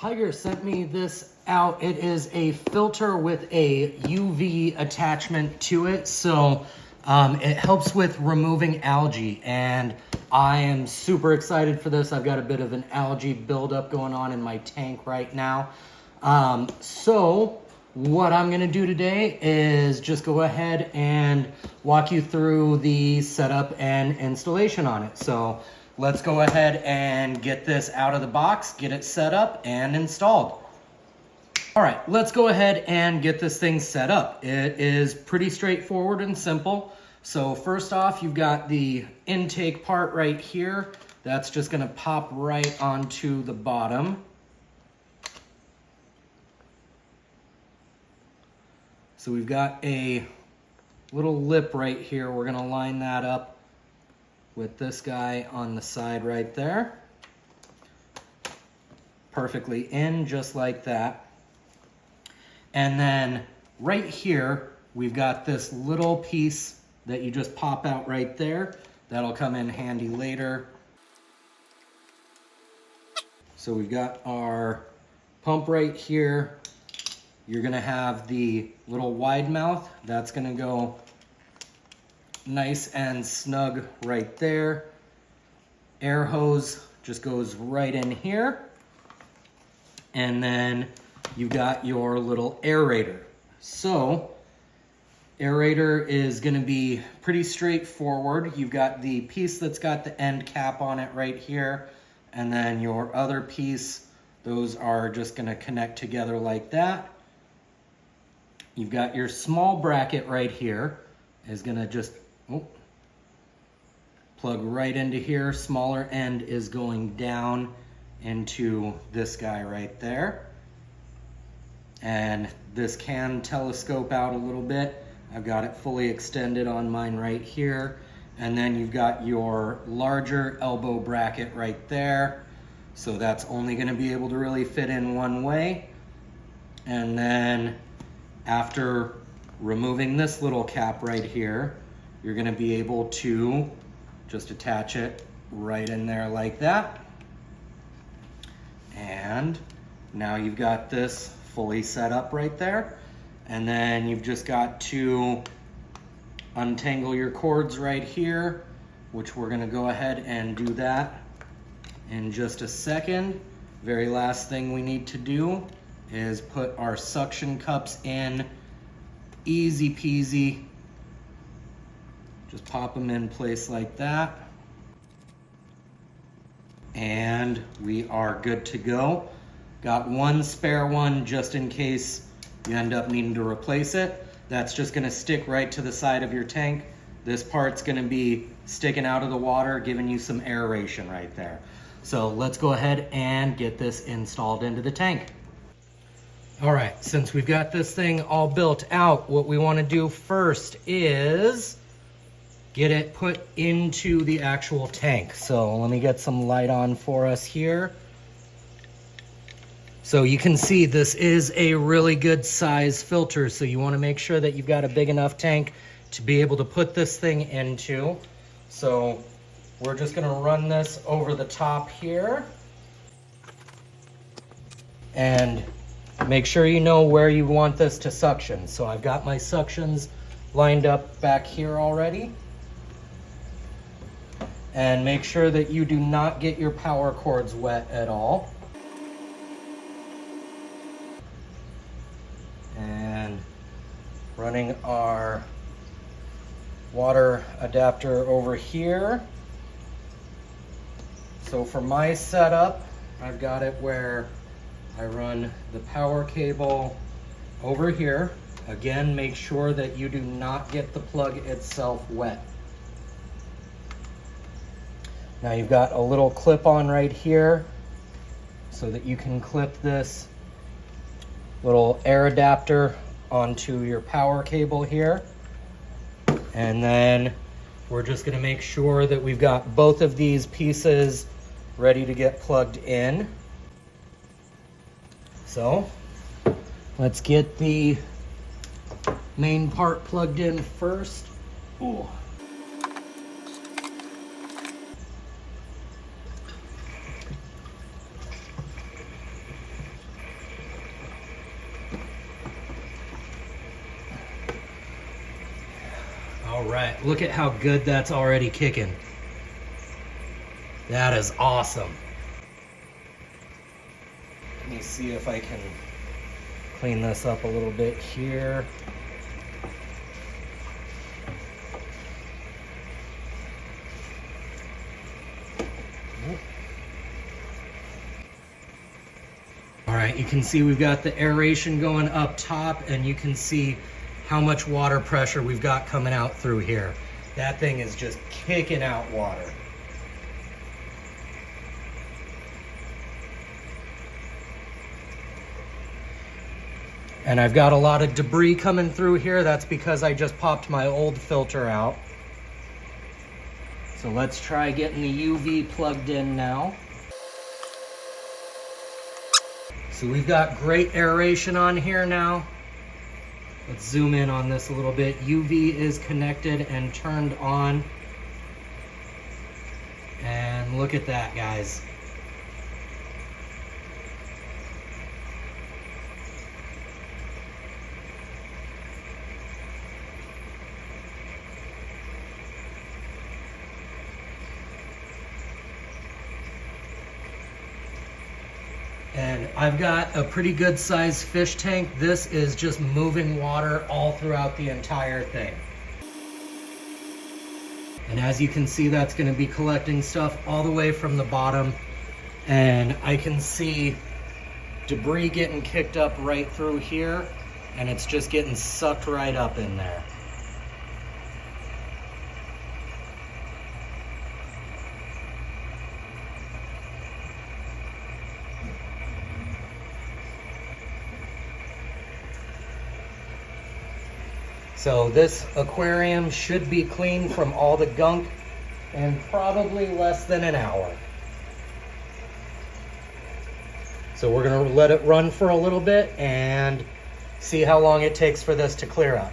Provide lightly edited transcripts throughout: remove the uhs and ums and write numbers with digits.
Hygger sent me this out. It is a filter with a UV attachment to it. So it helps with removing algae, and I am super excited for this. I've got a bit of an algae buildup going on in my tank right now. So what I'm gonna do today is just go ahead and walk you through the setup and installation on it. So let's go ahead and get this out of the box, get it set up and installed. All right, let's go ahead and get this thing set up. It is pretty straightforward and simple. So first off, you've got the intake part right here. That's just gonna pop right onto the bottom. So we've got a little lip right here. We're gonna line that up with this guy on the side right there. Perfectly in, just like that. And then right here, we've got this little piece that you just pop out right there. That'll come in handy later. So we've got our pump right here. You're gonna have the little wide mouth. That's gonna go nice and snug right there. Air hose just goes right in here. And then you've got your little aerator. So aerator is gonna be pretty straightforward. You've got the piece that's got the end cap on it right here. And then your other piece, those are just gonna connect together like that. You've got your small bracket right here is gonna just plug right into here. Smaller end is going down into this guy right there. And this can telescope out a little bit. I've got it fully extended on mine right here. And then you've got your larger elbow bracket right there. So that's only gonna be able to really fit in one way. And then after removing this little cap right here, you're gonna be able to just attach it right in there like that. And now you've got this fully set up right there. And then you've just got to untangle your cords right here, which we're gonna go ahead and do that in just a second. Very last thing we need to do is put our suction cups in. Easy peasy. Just pop them in place like that. And we are good to go. Got one spare one just in case you end up needing to replace it. That's just gonna stick right to the side of your tank. This part's gonna be sticking out of the water, giving you some aeration right there. So let's go ahead and get this installed into the tank. All right, since we've got this thing all built out, what we wanna do first is get it put into the actual tank. So let me get some light on for us here. So you can see this is a really good size filter. So you wanna make sure that you've got a big enough tank to be able to put this thing into. So we're just gonna run this over the top here. And make sure you know where you want this to suction. So I've got my suctions lined up back here already. And make sure that you do not get your power cords wet at all. And running our water adapter over here. So for my setup, I've got it where I run the power cable over here. Again, make sure that you do not get the plug itself wet. Now you've got a little clip on right here so that you can clip this little air adapter onto your power cable here. And then we're just gonna make sure that we've got both of these pieces ready to get plugged in. So let's get the main part plugged in first. Ooh. right, look at how good that's already kicking. That is awesome. Let me see if I can clean this up a little bit here. All right, you can see we've got the aeration going up top, and you can see how much water pressure we've got coming out through here. That thing is just kicking out water. And I've got a lot of debris coming through here. That's because I just popped my old filter out. So let's try getting the UV plugged in now. So we've got great aeration on here now. Let's zoom in on this a little bit. UV is connected and turned on. And look at that, guys. And I've got a pretty good sized fish tank. This is just moving water all throughout the entire thing. And as you can see, that's going to be collecting stuff all the way from the bottom. And I can see debris getting kicked up right through here, and it's just getting sucked right up in there. So this aquarium should be clean from all the gunk in probably less than an hour. So we're gonna let it run for a little bit and see how long it takes for this to clear up.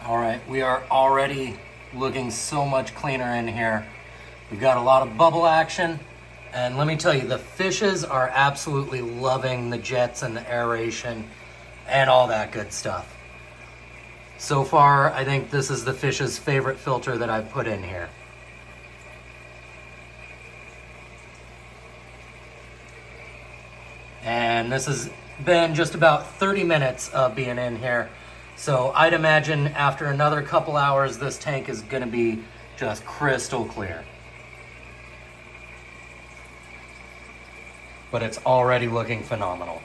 All right, we are already looking so much cleaner in here. We've got a lot of bubble action, and let me tell you, the fishes are absolutely loving the jets and the aeration and all that good stuff. So far, I think this is the fish's favorite filter that I've put in here. And this has been just about 30 minutes of being in here. So I'd imagine after another couple hours, this tank is gonna be just crystal clear. But it's already looking phenomenal.